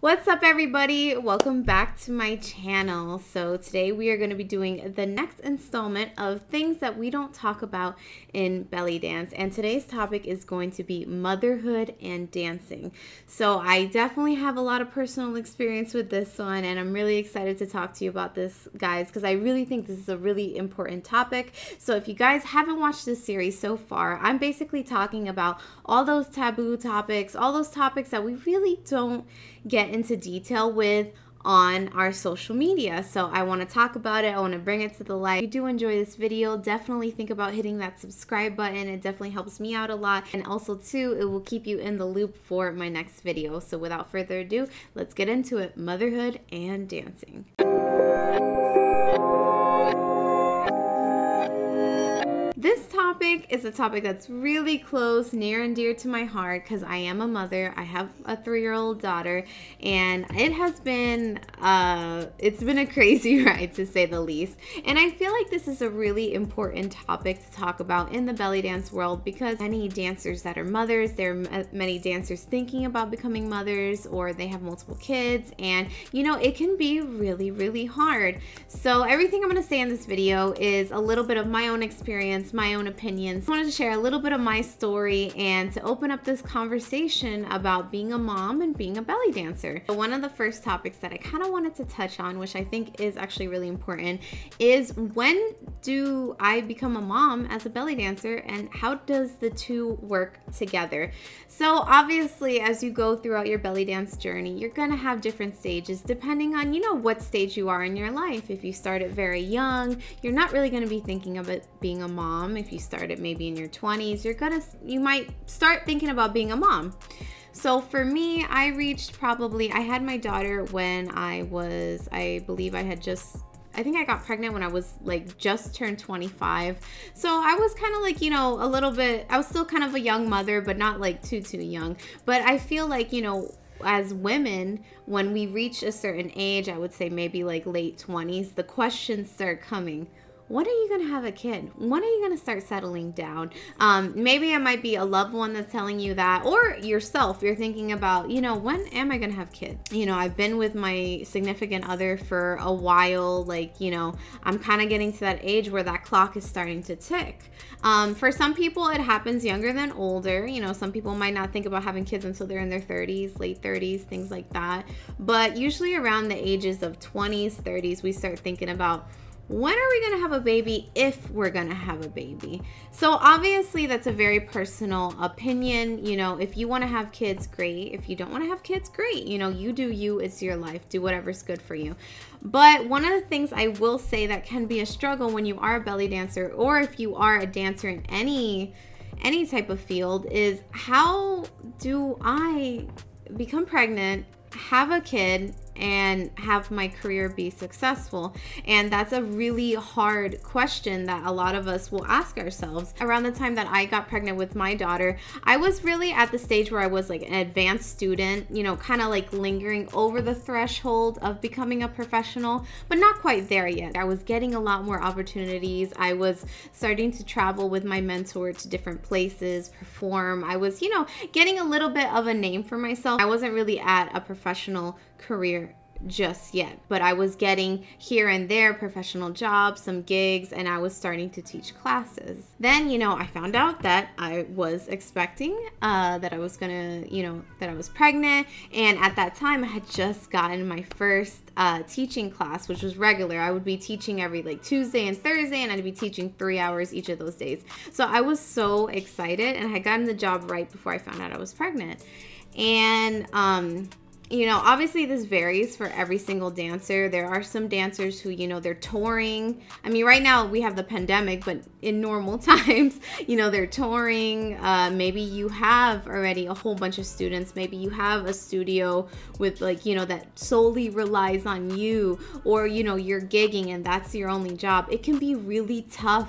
What's up, everybody? Welcome back to my channel. So today we are going to be doing the next installment of things that we don't talk about in belly dance, and today's topic is going to be motherhood and dancing. So I definitely have a lot of personal experience with this one, and I'm really excited to talk to you about this, guys, because I really think this is a really important topic. So if you guys haven't watched this series so far, I'm basically talking about all those taboo topics, all those topics that we really don't get into detail with on our social media. So I want to talk about it. I want to bring it to the light. If you do enjoy this video, definitely think about hitting that subscribe button. It definitely helps me out a lot. And also too, it will keep you in the loop for my next video. So without further ado, let's get into it. Motherhood and dancing. This topic is a topic that's really close, near and dear to my heart because I am a mother. I have a 3-year-old daughter, and it has been, it's been a crazy ride to say the least. And I feel like this is a really important topic to talk about in the belly dance world because many dancers that are mothers, there are many dancers thinking about becoming mothers, or they have multiple kids, and you know, it can be really, really hard. So everything I'm going to say in this video is a little bit of my own experience, my own opinions. I wanted to share a little bit of my story and to open up this conversation about being a mom and being a belly dancer. So one of the first topics that I kind of wanted to touch on, which I think is actually really important, is when do I become a mom as a belly dancer and how does the two work together? So obviously, as you go throughout your belly dance journey, you're going to have different stages depending on, you know, what stage you are in your life. If you started very young, you're not really going to be thinking of it being a mom. If you started maybe in your 20s, you might start thinking about being a mom. So for me, I had my daughter when I think I got pregnant when I was like just turned 25. So I was kind of like, you know, I was still kind of a young mother, but not like too young. But I feel like, you know, as women, when we reach a certain age, I would say maybe like late 20s, the questions start coming. When are you going to have a kid? When are you going to start settling down? Maybe it might be a loved one that's telling you that, or yourself. You're thinking about, you know, when am I going to have kids? You know, I've been with my significant other for a while. Like, you know, I'm kind of getting to that age where that clock is starting to tick. For some people, it happens younger than older. You know, some people might not think about having kids until they're in their 30s, late 30s, things like that. But usually around the ages of 20s, 30s, we start thinking about, when are we going to have a baby, if we're going to have a baby? So obviously that's a very personal opinion. You know, if you want to have kids, great. If you don't want to have kids, great. You know, you do you, it's your life. Do whatever's good for you. But one of the things I will say that can be a struggle when you are a belly dancer, or if you are a dancer in any type of field, is how do I become pregnant, have a kid, and have my career be successful? And that's a really hard question that a lot of us will ask ourselves. Around the time that I got pregnant with my daughter, I was really at the stage where I was like an advanced student, you know, kind of like lingering over the threshold of becoming a professional, but not quite there yet. I was getting a lot more opportunities. I was starting to travel with my mentor to different places, perform. I was, you know, getting a little bit of a name for myself. I wasn't really at a professional career just yet, but I was getting here and there professional jobs, some gigs, and I was starting to teach classes. Then, you know, I found out that I was expecting, that I was gonna, you know, that I was pregnant, and at that time I had just gotten my first teaching class, which was regular. I would be teaching every like Tuesday and Thursday, and I'd be teaching 3 hours each of those days. So I was so excited, and I had gotten the job right before I found out I was pregnant. And you know, obviously this varies for every single dancer. There are some dancers who, you know, they're touring. I mean, right now we have the pandemic, but in normal times, you know, they're touring. Maybe you have already a whole bunch of students. Maybe you have a studio with like, you know, that solely relies on you, or, you know, you're gigging and that's your only job. It can be really tough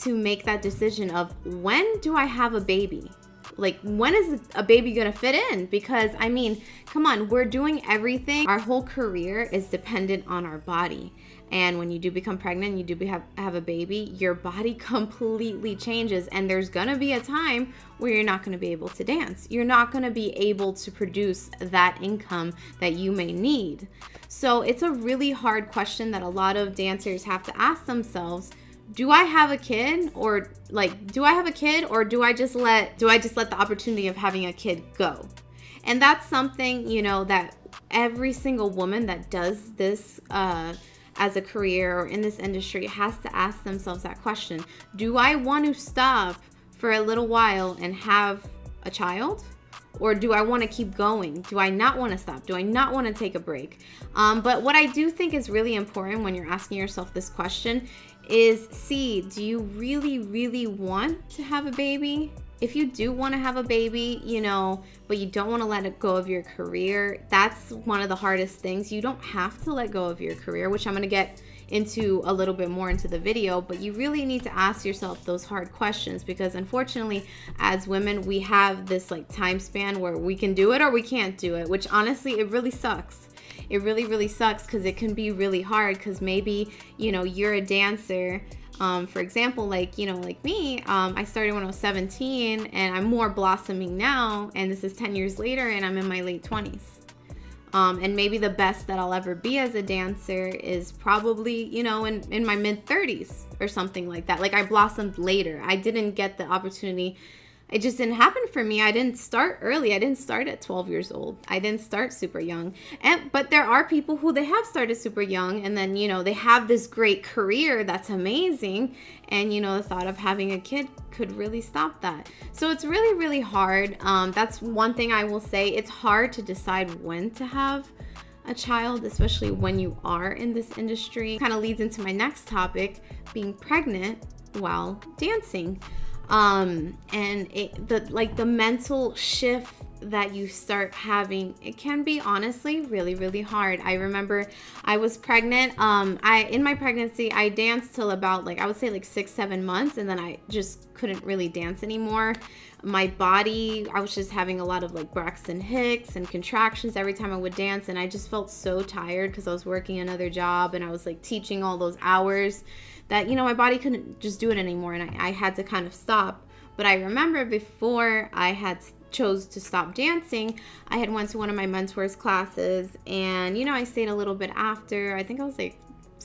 to make that decision of, when do I have a baby? like, when is a baby gonna fit in? Because I mean, come on, we're doing everything. Our whole career is dependent on our body. And when you do become pregnant, you do have a baby, your body completely changes. And there's gonna be a time where you're not gonna be able to dance. You're not gonna be able to produce that income that you may need. So it's a really hard question that a lot of dancers have to ask themselves. Do I have a kid, or do I just let the opportunity of having a kid go? And that's something, you know, that every single woman that does this as a career or in this industry has to ask themselves that question. Do I want to stop for a little while and have a child? Or do I want to keep going? Do I not want to stop? Do I not want to take a break? But what I do think is really important when you're asking yourself this question is, do you really, really want to have a baby? If you do want to have a baby, you know, but you don't want to let it go of your career, that's one of the hardest things. You don't have to let go of your career, which I'm going to get into a little bit more into the video, but you really need to ask yourself those hard questions, because unfortunately as women we have this like time span where we can do it or we can't do it, which honestly it really sucks. It really, really sucks, because it can be really hard, because maybe, you know, you're a dancer. For example, like, you know, like me, I started when I was 17 and I'm more blossoming now, and this is 10 years later and I'm in my late 20s. And maybe the best that I'll ever be as a dancer is probably, you know, in my mid 30s or something like that. Like, I blossomed later. I didn't get the opportunity. It just didn't happen for me. I didn't start early. I didn't start at 12 years old. I didn't start super young. But there are people who they have started super young, and then, you know, they have this great career that's amazing. And, you know, the thought of having a kid could really stop that. So it's really, really hard. That's one thing I will say. It's hard to decide when to have a child, especially when you are in this industry. Kind of leads into my next topic, being pregnant while dancing. And the mental shift that you start having, it can be honestly really, really hard. I remember I was pregnant. In my pregnancy, I danced till about, like, I would say like 6-7 months, and then I just couldn't really dance anymore. My body, I was just having a lot of like Braxton Hicks and contractions every time I would dance, and I just felt so tired because I was working another job and I was like teaching all those hours that, you know, my body couldn't just do it anymore, and I had to kind of stop. But I remember before I had chose to stop dancing, I had went to one of my mentor's classes, and, you know, I stayed a little bit after. I think I was like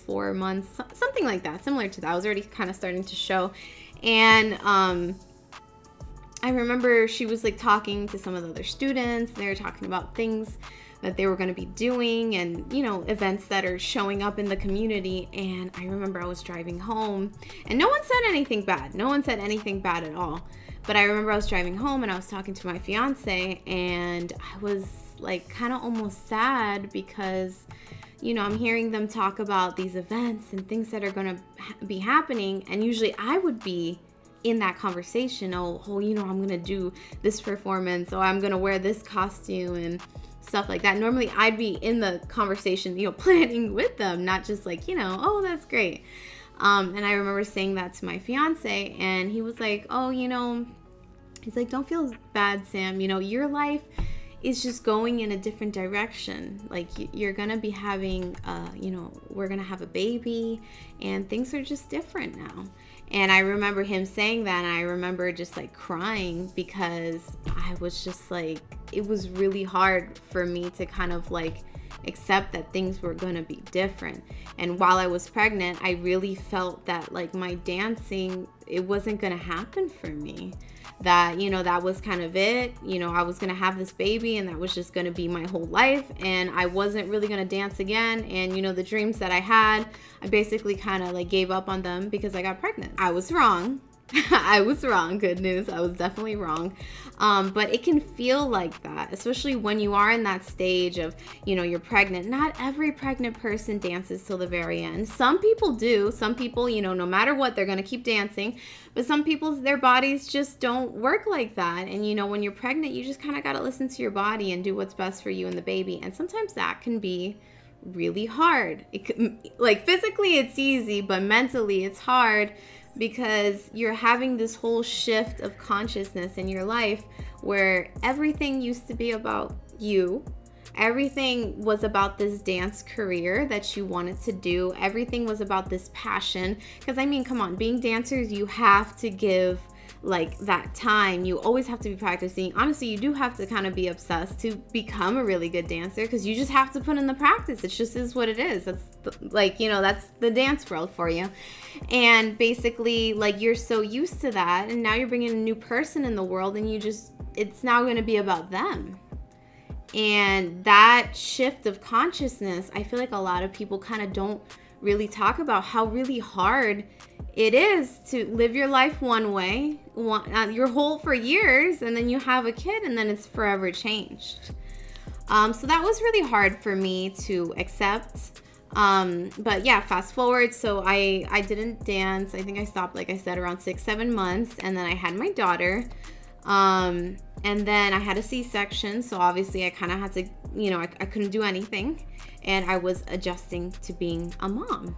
4 months, something like that, similar to that. I was already kind of starting to show. And I remember she was like talking to some of the other students. They were talking about things that they were going to be doing, and, you know, events that are showing up in the community. And I remember I was driving home, and no one said anything bad. No one said anything bad at all. But I remember I was driving home and I was talking to my fiance, and I was like kind of almost sad because, you know, I'm hearing them talk about these events and things that are going to be happening. And usually I would be in that conversation. Oh, you know, I'm going to do this performance, or I'm going to wear this costume and stuff like that. Normally I'd be in the conversation, you know, planning with them, not just like, you know, oh, that's great. And I remember saying that to my fiance, and he was like, oh, you know, he's like, don't feel bad, Sam. You know, your life is just going in a different direction. Like, you're going to be having, you know, we're going to have a baby, and things are just different now. And I remember him saying that, and I remember just like crying, because I was just like, it was really hard for me to kind of like accept that things were going to be different. And while I was pregnant, I really felt that like my dancing, it wasn't going to happen for me. That, you know, that was kind of it. You know, I was going to have this baby, and that was just going to be my whole life, and I wasn't really going to dance again. And, you know, the dreams that I had, I basically kind of like gave up on them because I got pregnant. I was wrong. I was wrong. Good news. I was definitely wrong. But it can feel like that, especially when you are in that stage of, you know, you're pregnant. Not every pregnant person dances till the very end. Some people do. Some people, you know, no matter what, they're going to keep dancing. But some people, their bodies just don't work like that. And, you know, when you're pregnant, you just kind of got to listen to your body and do what's best for you and the baby. And sometimes that can be really hard. Like, physically it's easy, but mentally it's hard, because you're having this whole shift of consciousness in your life where everything used to be about you. Everything was about this dance career that you wanted to do. Everything was about this passion. Because I mean, come on, being dancers, you have to give like that time. You always have to be practicing. Honestly, you do have to kind of be obsessed to become a really good dancer, because you just have to put in the practice. It just is what it is. That's like, you know, that's the dance world for you. And basically, like, you're so used to that, and now you're bringing a new person in the world, and it's now going to be about them. And that shift of consciousness, I feel like a lot of people kind of don't really talk about how really hard it is to live your life one way, your whole for years, and then you have a kid and then it's forever changed. So that was really hard for me to accept. But yeah, fast forward. So I didn't dance. I think I stopped, like I said, around 6-7 months. And then I had my daughter. And then I had a C-section. So obviously I kind of had to, you know, I couldn't do anything. And I was adjusting to being a mom.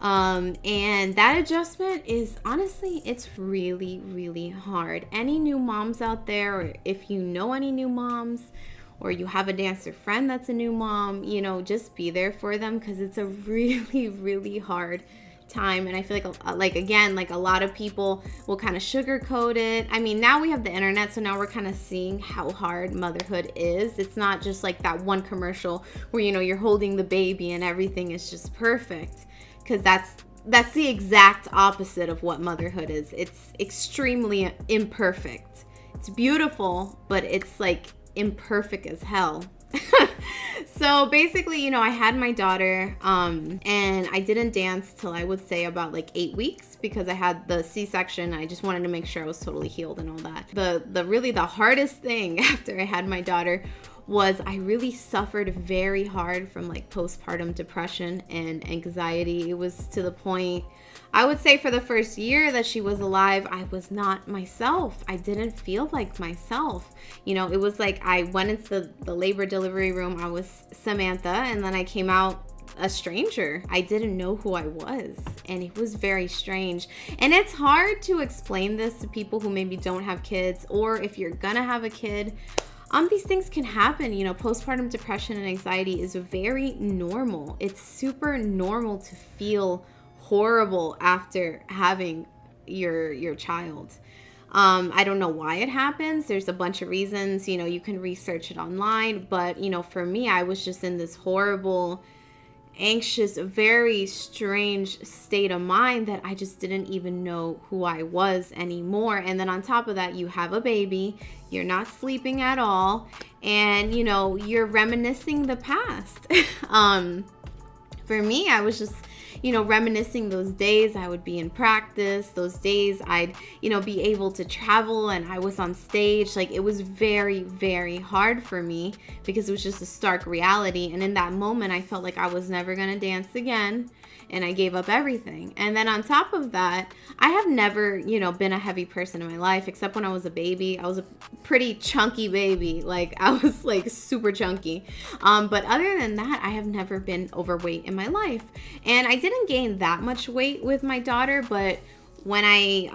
And that adjustment is, honestly, it's really, really hard. Any new moms out there, or if you know any new moms, or you have a dancer friend that's a new mom, you know, just be there for them, because it's a really, really hard time. And I feel like again, like a lot of people will kind of sugarcoat it. I mean, now we have the internet, so now we're kind of seeing how hard motherhood is. It's not just like that one commercial where, you know, you're holding the baby and everything is just perfect, because that's the exact opposite of what motherhood is. It's extremely imperfect. It's beautiful, but it's like imperfect as hell. So basically, you know, I had my daughter, and I didn't dance till I would say about like 8 weeks, because I had the C-section. I just wanted to make sure I was totally healed and all that. The really the hardest thing after I had my daughter was I really suffered very hard from like postpartum depression and anxiety. It was to the point, I would say, for the first year that she was alive, I was not myself. I didn't feel like myself. You know, it was like I went into the labor delivery room, I was Samantha, and then I came out a stranger. I didn't know who I was, and it was very strange. And it's hard to explain this to people who maybe don't have kids, or if you're gonna have a kid. These things can happen. You know, postpartum depression and anxiety is very normal. It's super normal to feel horrible after having your child. I don't know why it happens. There's a bunch of reasons. You know, you can research it online. But, you know, for me, I was just in this horrible, anxious, very strange state of mind that I just didn't even know who I was anymore. And then on top of that, you have a baby, you're not sleeping at all, and you know, you're reminiscing the past. For me, I was just, you know, reminiscing those days I would be in practice, those days I'd, you know, be able to travel and I was on stage. Like, it was very, very hard for me because it was just a stark reality. And in that moment, I felt like I was never going to dance again, and I gave up everything. And then on top of that, I have never, you know, been a heavy person in my life, except when I was a baby. I was a pretty chunky baby. Like, I was like super chunky. But other than that, I have never been overweight in my life. And I didn't gain that much weight with my daughter, but when I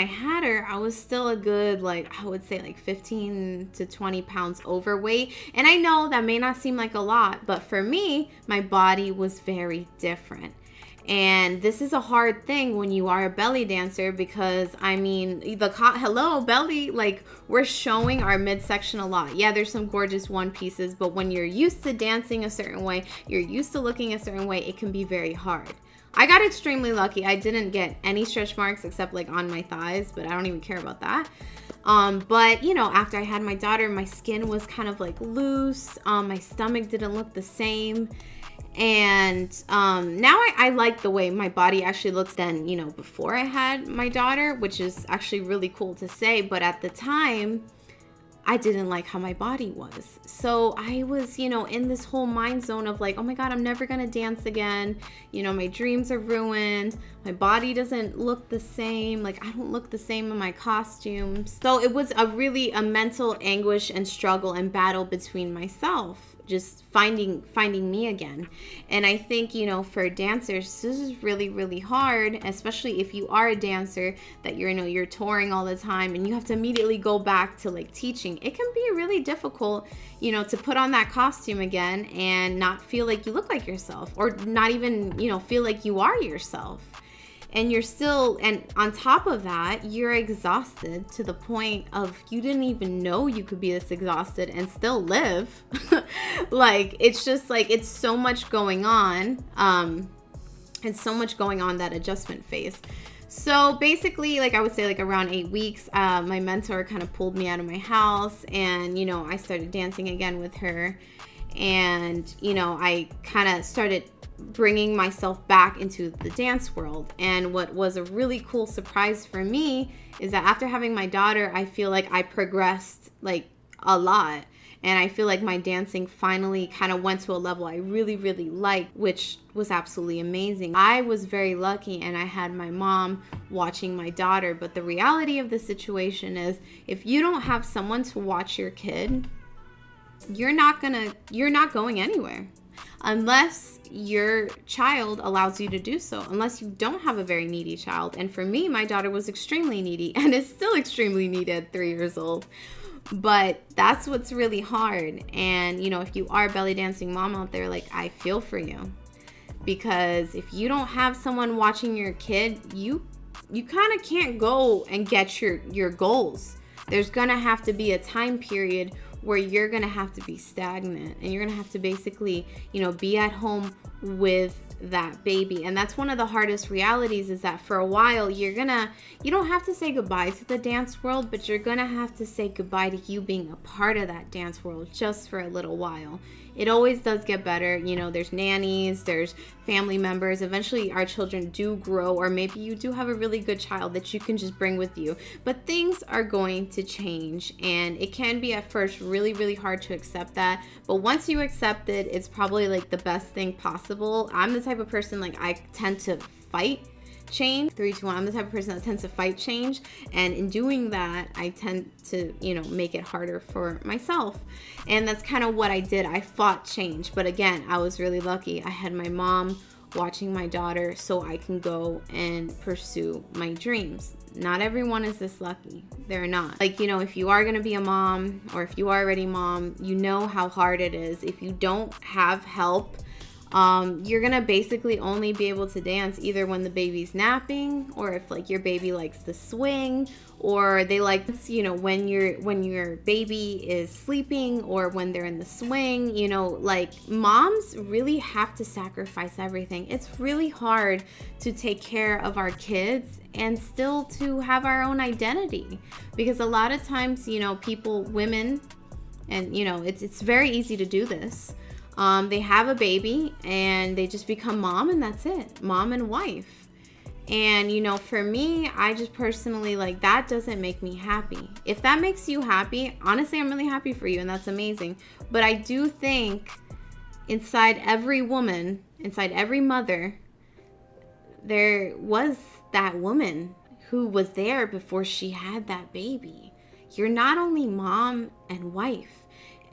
had her, I was still a good, like, I would say like 15 to 20 pounds overweight. And I know that may not seem like a lot, but for me, my body was very different. And this is a hard thing when you are a belly dancer, because I mean, hello belly, like, we're showing our midsection a lot. Yeah, there's some gorgeous one pieces, but when you're used to dancing a certain way, you're used to looking a certain way, it can be very hard. I got extremely lucky. I didn't get any stretch marks except like on my thighs, but I don't even care about that. But you know, after I had my daughter, my skin was kind of like loose. My stomach didn't look the same. And now I like the way my body actually looks than, you know, before I had my daughter, which is actually really cool to say. But at the time, I didn't like how my body was. So I was, you know, in this whole mind zone of like, oh my God, I'm never gonna dance again. You know, my dreams are ruined. My body doesn't look the same. Like, I don't look the same in my costumes. So it was a mental anguish and struggle and battle between myself. just finding me again. And I think, you know, for dancers, this is really, really hard, especially if you are a dancer that you're touring all the time and you have to immediately go back to like teaching. It can be really difficult, you know, to put on that costume again and not feel like you look like yourself, or not even, you know, feel like you are yourself. And you're still, and on top of that, you're exhausted to the point of you didn't even know you could be this exhausted and still live. Like, it's just like, it's so much going on. It's so much going on, that adjustment phase. So basically, like I would say, like around 8 weeks, my mentor kind of pulled me out of my house, and, you know, I started dancing again with her. And, you know, I kind of started bringing myself back into the dance world. And what was a really cool surprise for me is that after having my daughter, I feel like I progressed like a lot. And I feel like my dancing finally kind of went to a level I really, really liked, which was absolutely amazing. I was very lucky and I had my mom watching my daughter. But the reality of the situation is, if you don't have someone to watch your kid, you're not going anywhere. Unless your child allows you to do so, unless you don't have a very needy child. And for me, my daughter was extremely needy and is still extremely needy at 3 years old. But that's what's really hard. And, you know, if you are a belly dancing mom out there, like, I feel for you. Because if you don't have someone watching your kid, you kind of can't go and get your goals. There's going to have to be a time period where you're going to have to be stagnant, and you're going to have to basically, you know, be at home with that baby. And that's one of the hardest realities, is that for a while you don't have to say goodbye to the dance world, but you're going to have to say goodbye to you being a part of that dance world just for a little while. It always does get better. You know, there's nannies, there's family members. Eventually our children do grow, or maybe you do have a really good child that you can just bring with you. But things are going to change, and it can be at first really, really hard to accept that. But once you accept it, it's probably like the best thing possible. I'm the type of person, like, I tend to fight change. 3, 2, 1. I'm the type of person that tends to fight change, and in doing that, I tend to, you know, make it harder for myself. And that's kind of what I did. I fought change. But again, I was really lucky. I had my mom watching my daughter so I can go and pursue my dreams. Not everyone is this lucky. They're not. Like, you know, if you are going to be a mom, or if you are already mom, you know how hard it is. If you don't have help, you're gonna basically only be able to dance either when the baby's napping, or if like your baby likes to swing, or they like, you know, when your baby is sleeping, or when they're in the swing. You know, like, moms really have to sacrifice everything. It's really hard to take care of our kids and still to have our own identity, because a lot of times, you know, women, and you know, it's very easy to do this. They have a baby and they just become mom, and that's it. Mom and wife. And, you know, for me, I just personally, like, that doesn't make me happy. If that makes you happy, honestly, I'm really happy for you, and that's amazing. But I do think inside every woman, inside every mother, there was that woman who was there before she had that baby. You're not only mom and wife.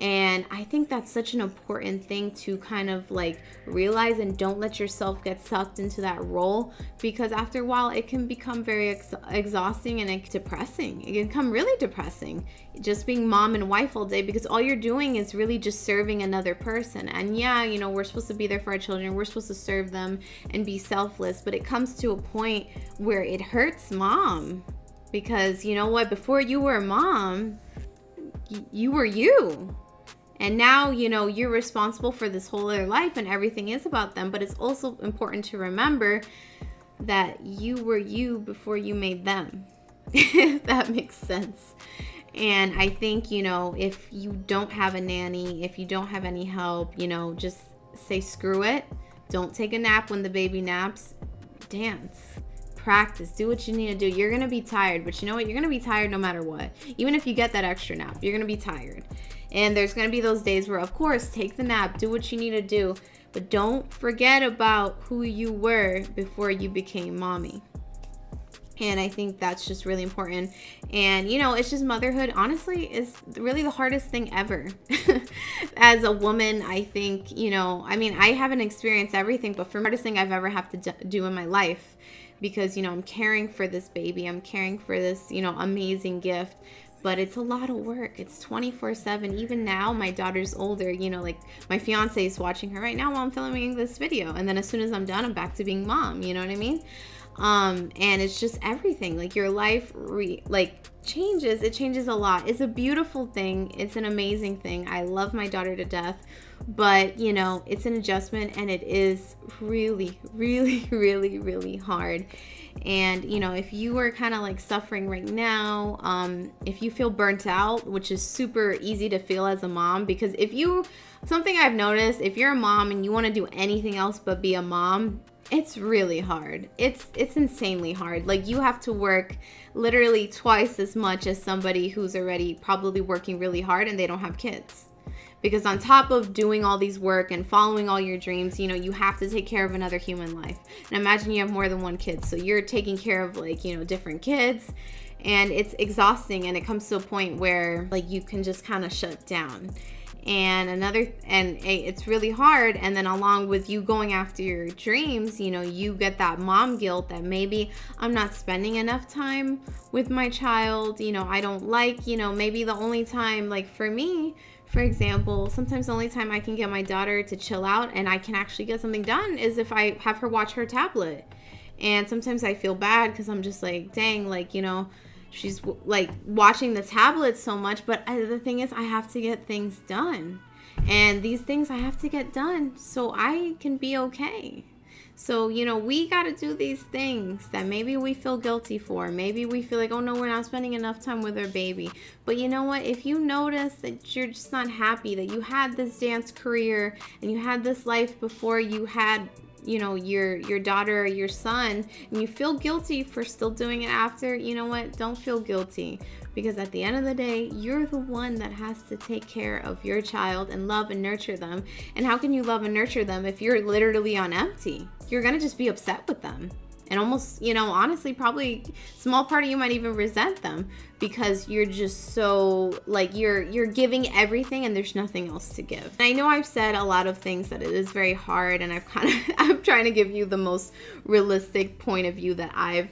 And I think that's such an important thing to kind of like realize, and don't let yourself get sucked into that role, because after a while it can become very exhausting and depressing. It can become really depressing, just being mom and wife all day, because all you're doing is really just serving another person. And yeah, you know, we're supposed to be there for our children, we're supposed to serve them and be selfless, but it comes to a point where it hurts mom, because you know what, before you were a mom, you were you. And now, you know, you're responsible for this whole other life, and everything is about them. But it's also important to remember that you were you before you made them, if that makes sense. And I think, you know, if you don't have a nanny, if you don't have any help, you know, just say screw it. Don't take a nap when the baby naps. Dance. Practice. Do what you need to do. You're going to be tired, but you know what? You're going to be tired no matter what. Even if you get that extra nap, you're going to be tired. And there's going to be those days where, of course, take the nap, do what you need to do, but don't forget about who you were before you became mommy. And I think that's just really important. And, you know, it's just motherhood, honestly, is really the hardest thing ever. As a woman, I think, you know, I mean, I haven't experienced everything, but for the hardest thing I've ever have to do in my life, because, you know, I'm caring for this baby. I'm caring for this, you know, amazing gift. But it's a lot of work. It's 24/7. Even now, my daughter's older, you know, like my fiance is watching her right now while I'm filming this video. And then as soon as I'm done, I'm back to being mom. You know what I mean? And it's just everything. Like your life changes. It changes a lot. It's a beautiful thing. It's an amazing thing. I love my daughter to death. But, you know, it's an adjustment, and it is really, really, really, really hard. And, you know, if you are kind of like suffering right now, if you feel burnt out, which is super easy to feel as a mom, because something I've noticed, if you're a mom and you want to do anything else but be a mom, it's really hard. It's insanely hard. Like, you have to work literally twice as much as somebody who's already probably working really hard and they don't have kids. Because on top of doing all these work and following all your dreams, you know, you have to take care of another human life. And imagine you have more than one kid. So you're taking care of, like, you know, different kids. And it's exhausting. And it comes to a point where, like, you can just kind of shut down. And it's really hard. And then along with you going after your dreams, you know, you get that mom guilt that maybe I'm not spending enough time with my child. You know, I don't like, you know, maybe the only time, like for me, for example, sometimes the only time I can get my daughter to chill out and I can actually get something done is if I have her watch her tablet. And sometimes I feel bad because I'm just like, dang, like, you know, she's like watching the tablet so much. But the thing is, I have to get things done. And these things I have to get done so I can be okay. So, you know, we got to do these things that maybe we feel guilty for. Maybe we feel like, oh no, we're not spending enough time with our baby. But you know what? If you notice that you're just not happy, that you had this dance career and you had this life before you had, you know, your daughter or your son, and you feel guilty for still doing it after, you know what? Don't feel guilty. Because at the end of the day, you're the one that has to take care of your child and love and nurture them. And how can you love and nurture them if you're literally on empty? You're going to just be upset with them. And almost, you know, honestly, probably small part of you might even resent them because you're just so, like, you're giving everything and there's nothing else to give. And I know I've said a lot of things that it is very hard, and I'm trying to give you the most realistic point of view that I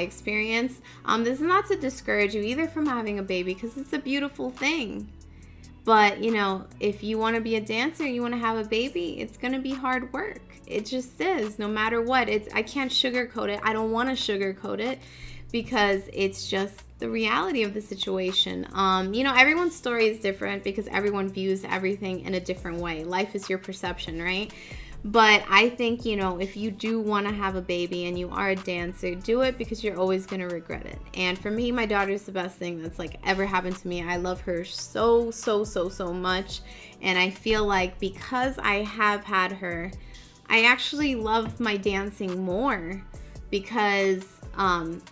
experience. This is not to discourage you either from having a baby, because it's a beautiful thing. But, you know, if you want to be a dancer, you want to have a baby, it's going to be hard work. It just is, no matter what. I can't sugarcoat it. I don't want to sugarcoat it because it's just the reality of the situation. You know, everyone's story is different because everyone views everything in a different way. Life is your perception, right? But I think, you know, if you do want to have a baby and you are a dancer, do it because you're always going to regret it. And for me, my daughter's the best thing that's like ever happened to me. I love her so, so, so, so much. And I feel like because I have had her, I actually love my dancing more because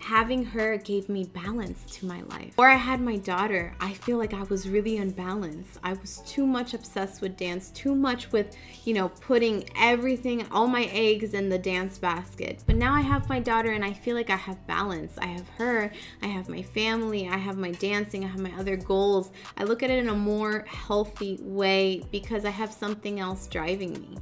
having her gave me balance to my life. Before I had my daughter, I feel like I was really unbalanced. I was too much obsessed with dance, too much with, you know, putting everything, all my eggs in the dance basket. But now I have my daughter and I feel like I have balance. I have her, I have my family, I have my dancing, I have my other goals. I look at it in a more healthy way because I have something else driving me.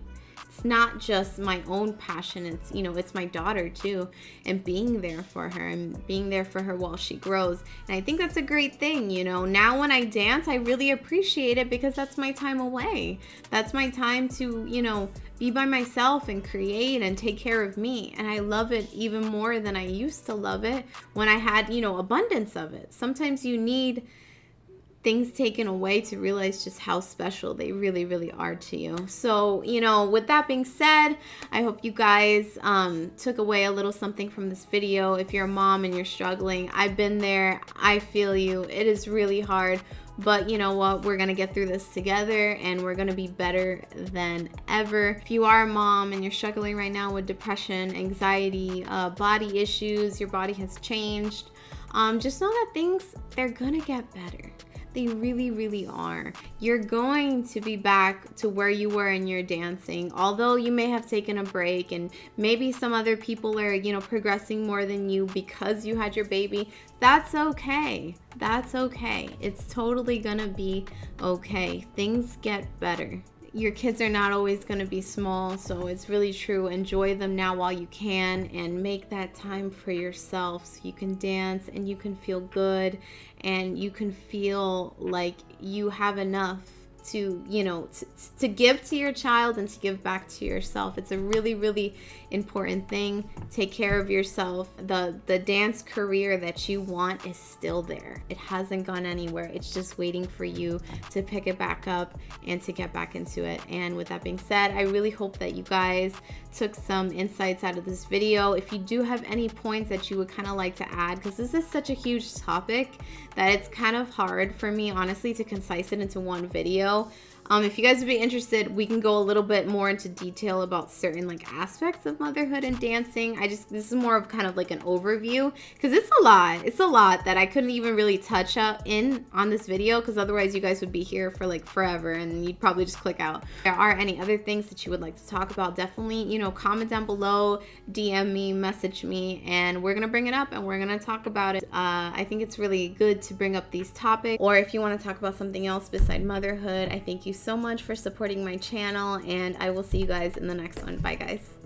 It's not just my own passion, it's, you know, it's my daughter too, and being there for her and being there for her while she grows. And I think that's a great thing, you know. Now when I dance, I really appreciate it because that's my time away. That's my time to, you know, be by myself and create and take care of me. And I love it even more than I used to love it when I had, you know, abundance of it. Sometimes you need things taken away to realize just how special they really, really are to you. So, you know, with that being said, I hope you guys took away a little something from this video. If you're a mom and you're struggling, I've been there. I feel you. It is really hard. But you know what? We're going to get through this together and we're going to be better than ever. If you are a mom and you're struggling right now with depression, anxiety, body issues, your body has changed, just know that they're going to get better. They really, really are. You're going to be back to where you were in your dancing, although you may have taken a break and maybe some other people are, you know, progressing more than you because you had your baby. That's okay. That's okay. It's totally gonna be okay. Things get better. Your kids are not always going to be small, so it's really true. Enjoy them now while you can, and make that time for yourself so you can dance and you can feel good and you can feel like you have enough to, you know, to give to your child and to give back to yourself. It's a really, really important thing. Take care of yourself. The dance career that you want is still there. It hasn't gone anywhere. It's just waiting for you to pick it back up and to get back into it. And with that being said, I really hope that you guys took some insights out of this video. If you do have any points that you would kind of like to add, because this is such a huge topic that it's kind of hard for me, honestly, to concise it into one video. If you guys would be interested, we can go a little bit more into detail about certain like aspects of motherhood and dancing. This is more of kind of like an overview, because it's a lot that I couldn't even really touch up on this video, because otherwise you guys would be here for like forever and you'd probably just click out. If there are any other things that you would like to talk about, definitely, you know, comment down below, DM me, message me, and we're gonna bring it up and we're gonna talk about it. I think it's really good to bring up these topics, or if you want to talk about something else beside motherhood. I thank you so much for supporting my channel, and I will see you guys in the next one. Bye guys.